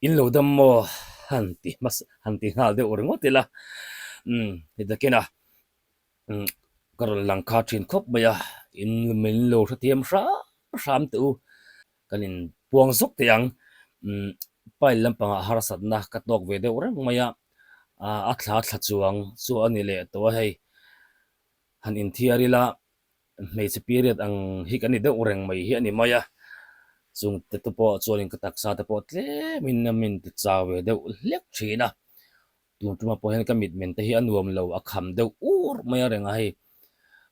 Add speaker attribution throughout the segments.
Speaker 1: in lo dam mo hanti ngal de ur ngotila ida kena karon lang kha thin khop maya in min lo thiam sam tu kanin puang zuk tiang pai lampanga harasat na katok ve de ur maya a thla chuang chu ani le to hei han in thiari la mei che period ang hi kan ni de ureng mai hi ani maya chung te to po chuan ka tak sa te po tle min ti chawe de lek thina tuma po hen commitment te hi anuam lo a kham de ur maya renga hei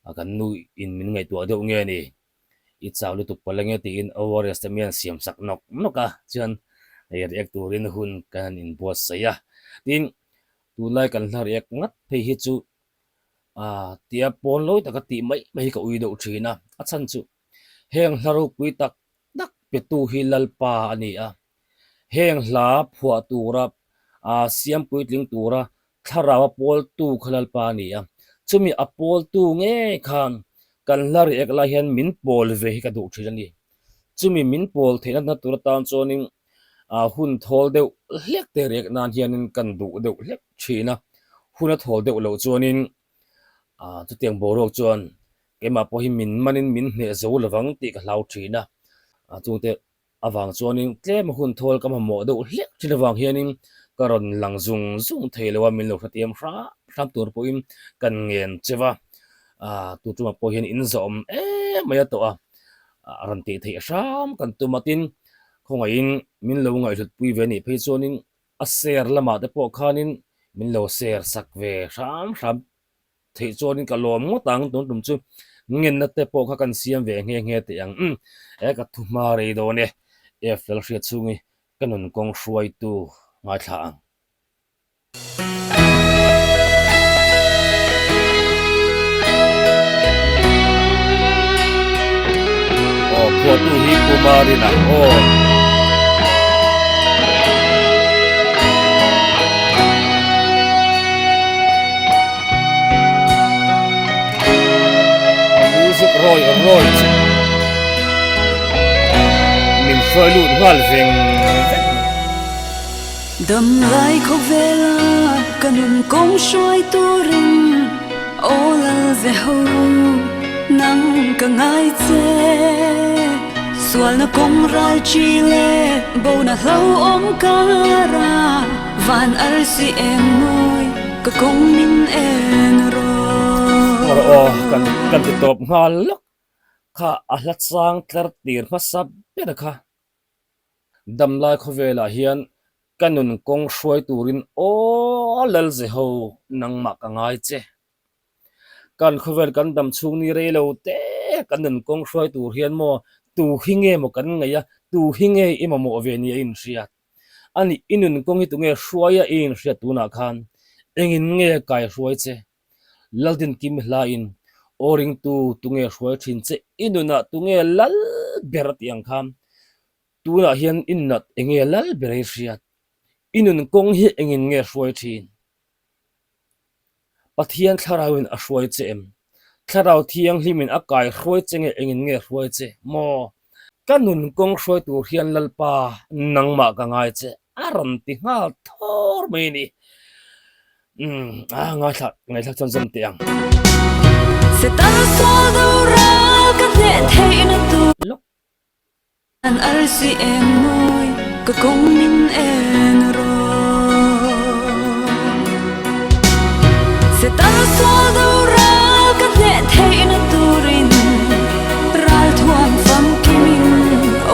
Speaker 1: akan nu in min ngai tu de nge ni I chaw lu tu palange ti in over estimate siam sak nok noka chuan ai react turin hun kan in boss saya tin tu lai kan hlar yak ngat phei hi chu tia pon loi taka ti mai ka ui do thina a chan chu heng hlaru pui tak dak pe tu hi lalpa ani a heng hla phua tura siam pui tling tura tharawa pol tu khalal pa ni a chumi a pol tu nge khan kan hlar ek la hian min pol ve hi ka du thina ni chumi min pol theina na tur tan chonin hun thol deuh hlek te rek nan hianin kan du deuh hlek thina huna thol deuh lo chuanin chu tiang borok chuan kema po hi min manin min hne zo lawang ti ka hlau thina chungte awang chuanin tlem hun thol kama mo deuh hlek thina wang hianin karon lang zung theilowa min lo thatiam hram tur po in kan ngen chewa tu tuma po hian in zom maya to ran ti thei hram kan tumatin khongain min lo ngai thut pui ve ni phei chuanin a ser lama te po khanin min lo ser sak ve hram thei chuanin ka lom ngotang ton tum chu ngen na te po kha kan siam ve nge te ang ka thu ma rei do ne e fel hria chungi kanun kong hruai tu ngai thla ang phua tu hi kumari na music roi min phơi lụt ngal veng
Speaker 2: đầm lai khóc về la kanun kong soi tu ring ola ze ho nang ka ngai che sual na kong ral chi le bo na hlau om kara van ar si em noi ka kong min en ro
Speaker 1: kan ti top ngal lok kha a hlat sang tlar tir ma sap pe kha dam lai kho vela hian kanun kong hruai turin lal ze ho nang ma ka ngai che kan khovel kan dam chung ni rei lo te kanun kong hruai tur hian mo tu hinge mo kan ngaya tu hinge ima mo ve ni in riat ani inun kong hi tu nge hruaya in riat tu na khan engin nge kai hruai che laldin kim hla in oring tu nge hruai thin che inuna tu nge lal berat yang kham tu na hian innat enge lal berei riat inun kong hi engin nge hruai thin pathian thlarawin a hruai che em thlaraw thiang hlimin a kai hruai chenge engin nge hruai che mo kanun kong hruai tur hian lalpa nangma ka ngai che aram ti ngal thor mai ni ngai thak chon zom tiang
Speaker 2: se tan so do ra ka le thei na tu an ar si em noi ka kong min en ro se tan so do ra ka le thei na tu rin ral thuam fam kimin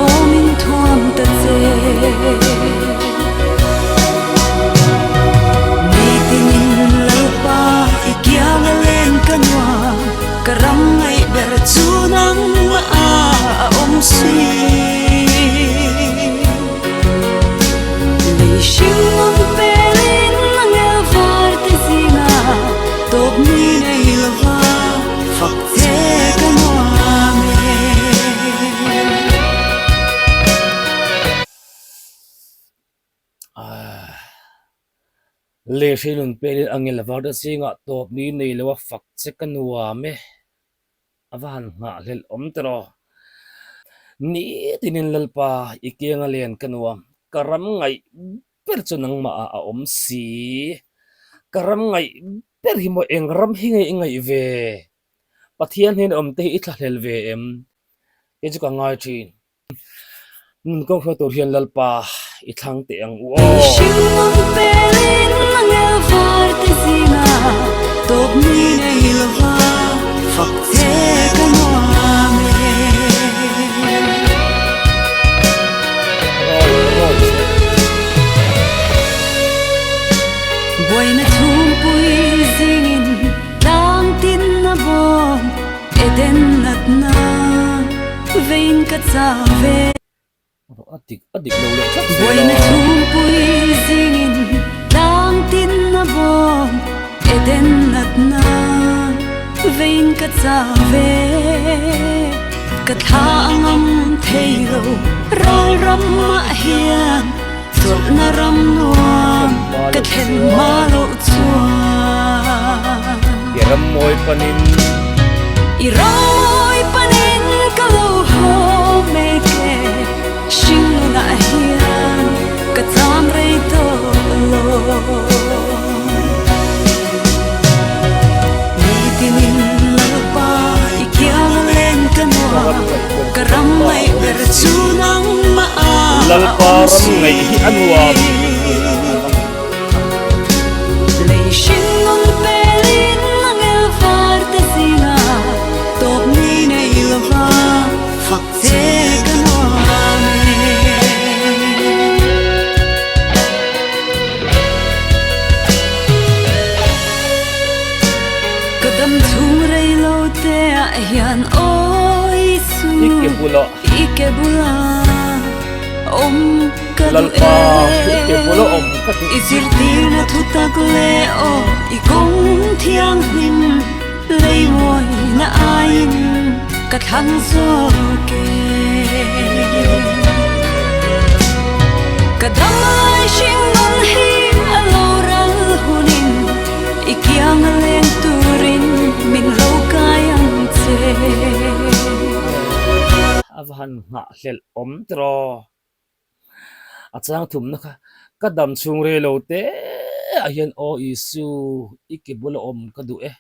Speaker 2: o min thuam ta che ni tin lalpa ikyang len kanwa karam ngai ber chu nang om si le shing of belin nang var te sina top ni nei lova fak te kanwa me
Speaker 1: le shinun pelin angel varda singa top ni nei lewa fak che kanwa me avan nga lel om tro ni tinin lalpa ikianga len kanwa karam ngai per chu nang ma a om si karam ngai per hi mo engram hi ngai ve pathian hin om te i thla hlel ve em e chu ka ngai thin nun ko kho to hian lalpa i thlang te ang u
Speaker 2: Shimon pelin nangel var te zina top ni nei lova fak te kanome boy na thum pui zingin tang tin na bom eden nat na vein ka chave
Speaker 1: adik lo le thak
Speaker 2: boy na thum pui zingin tang tin na bom eden nat na vein ka chave ka tha angam theilo ral ram ma hian sol na ram nuam ka then ma lo chua
Speaker 1: yaram moi panin
Speaker 2: iroi panin ka lo ho me ke shin na hian ka cham rei to lo ni tinin lalpa ikyang len ka no karam mai ber chu nang ma
Speaker 1: lalpa ram ngai hi anwam
Speaker 2: lei shin on pelin nangel var te sina top ni nei lova fak te ka no kadam thum rei lo te a hian oi su ike bula om ka
Speaker 1: lalpa ike bula om ka tu
Speaker 2: izir tir na thutak le o ikong thiang him lei moi na ain ka thang zo ke kadamai shing on hi alo ral hunin ikyang leng turin min lo kayang che
Speaker 1: avan nga hlel om tro achang thum na kha kadam chung re lo te a hian o isu ikibula om ka du e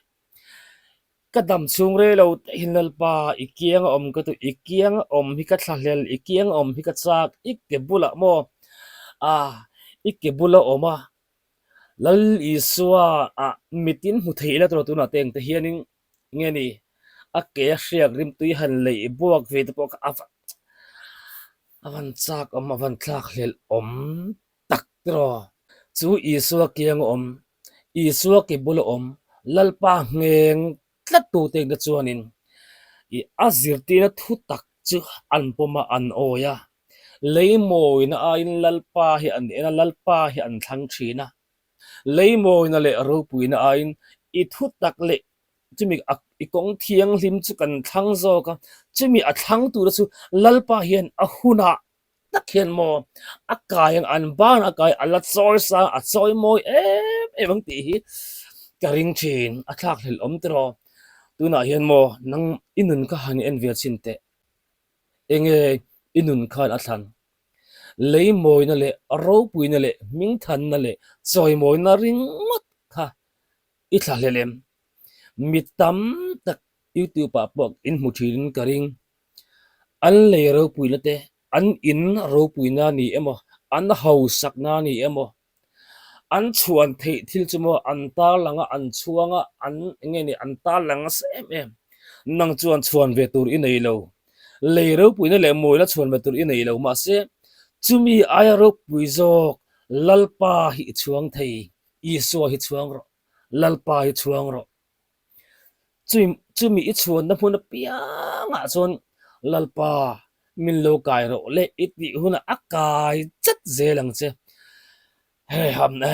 Speaker 1: kadam chung re lo te hinalpa ikiang om ka tu ikiang om hi ka thlahlel ikiang om hi ka chak ikibula mo a ikibula oma lal isua a mitin hu theila tro tu na teng te hianin nge ni a ke hriak rim tui han lei buak ve te pok avan chak om avan thlak hlel om tak tro chu isua kiang om isua ke bula om lalpa ngeng tlat tu te na chuanin i azirti na thu tak chu an poma an oya leimoi na ain lalpa hi an ena lalpa hi an thlang thina leimoi na le ro pui na ain i thu tak le chumi ikong thiang lim chu kan thlang zo ka chumi a thlang tu chu lalpa hian a huna takhian mo akayang an ban akay alat sor sa at soy mo emang ti hi karing chin athak hel om tro tuna hian mo nang inun ka hani en via chinte enge inun khan athan lei moi na le ro pui na le ming than na le soy moi na ring mat kha i thla lelem mitam tak youtube pa pok in mu thin karing an le ro pui na te an in ro pui na ni emo an hau sak na ni emo an chuan thei thil chumo an ta langa an chuanga an nge ni an ta langa sem em nang chuan ve tur i nei lo le ro pui na le moi la chuan ve tur i nei lo ma se chumi aya ro pui jok lalpa hi chuang thei i so hi chuang ro lalpa hi chuang ro chumi i chuan na phun pianga chon lalpa min lo kai ro le iti huna akai chat zelang che he ham na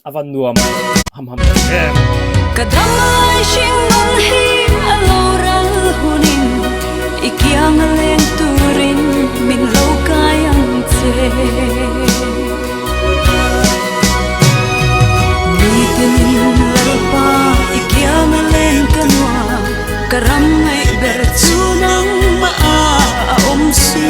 Speaker 1: avan nuam ham
Speaker 2: kadamai shing on hi alo ral hunin ikyang leng turin min lo kayang che nitenin lalpa ikyang leng kanwa karam ngai ber chu nang ma om si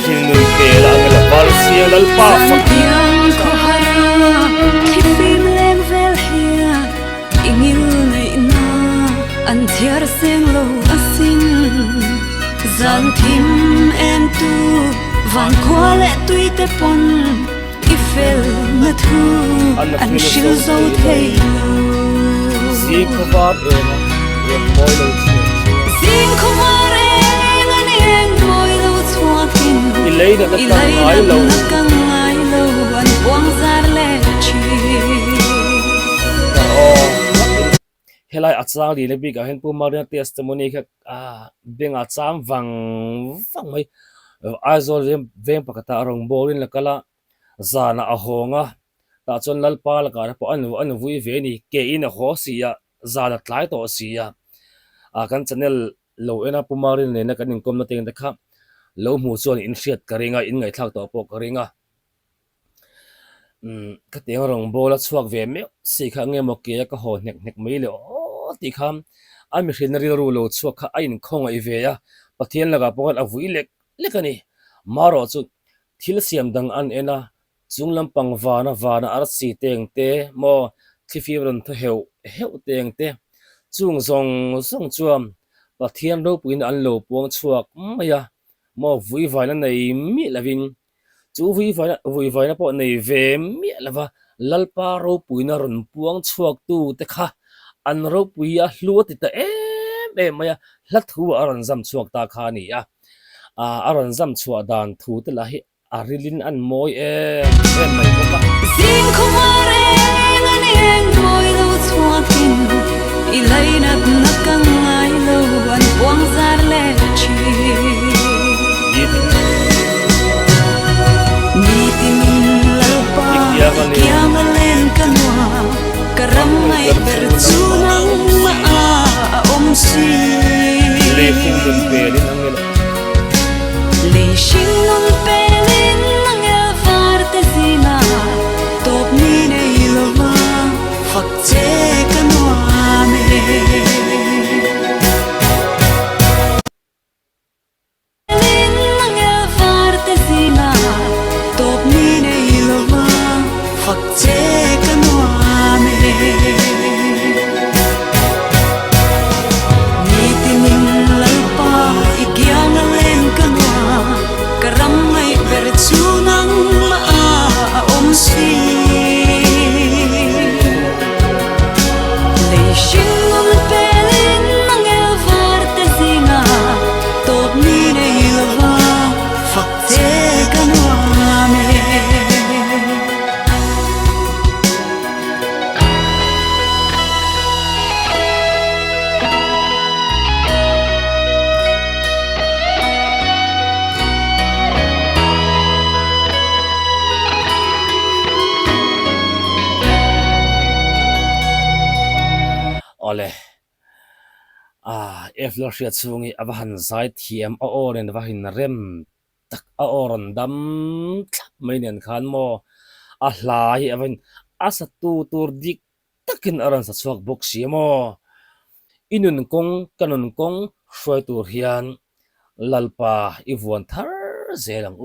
Speaker 1: sin nun te la ngel par sia lal pa fa
Speaker 2: Santiang ko hara Kifim leng vel hia Ingil na ina An thiar seng lo asin Zan thim em tu Van kwa le tui te pon Ifel na thu An shil zo thei lo
Speaker 1: si ko ba ena em boy lo chu
Speaker 2: Sim ko mareng an eng moi lo chuakin
Speaker 1: ilay na
Speaker 2: Ilay
Speaker 1: nai lo
Speaker 2: na kangai lo An buang zar le chi
Speaker 1: helai achang di lebi ka hen pu marian testimony ka beng achang wang mai azol vem pakata rong bolin la kala zana a honga ta chon lal pa la ka po an vui ve ni ke in a ho sia zana tlai to sia kan channel lo ena pu marin ne na kan kom na teng ta kha lo mu chon in hriat karinga in ngai thak to po karinga ka teng rong bola chuak ve me si kha nge mo ke ka ho nek nek mai le o ti kham a mi hrin ri ru lo chuak kha ain khong ai ve ya pathian laga pokal a vui lek lekani maro chu thil siam dang an ena chunglam pangwana ar si teng te mo thifibron tho heu teng te chung zong chuam pathian ro puin an lo puang chuak maya mo vui vaina nei mi lavin chu vui vaina po nei ve mi lava lalpa ro puina ron puang chuak tu te kha an ro puia hluat ta em maya hlathu aron zam chuak ta kha ni aron zam chuak dan thu te la hi arilin an moi em mai ko ka
Speaker 2: Sim ko mareng an eng moi lo chuakin Ilay na kangai lo An buang zar le chi Nitin lalpa Kiamalen kanwa Karamay bertunang maaomsi
Speaker 1: lekin dun pelin ang ngel
Speaker 2: Leishin nun pelin ng elfartesina Top ni na ilova Fakte kanwame Pelin ng elfartesina Top ni na ilova Fakte kanwame Nitining lalpa Ikiangalen kanwa Karamay bertunang maaomsi Leishin nun pelin ng elfartesina Top ni na ilova Fakte kanwame
Speaker 1: ole eflosia chungi abahan zai thiam a oren vahin rem tak a oron dam thlap mai nen khan mo a hlai avin asa tu tur dik takin aran sa chuak bok si mo inun kong kanun kong hruai tur hian lalpa ivuan thar zelang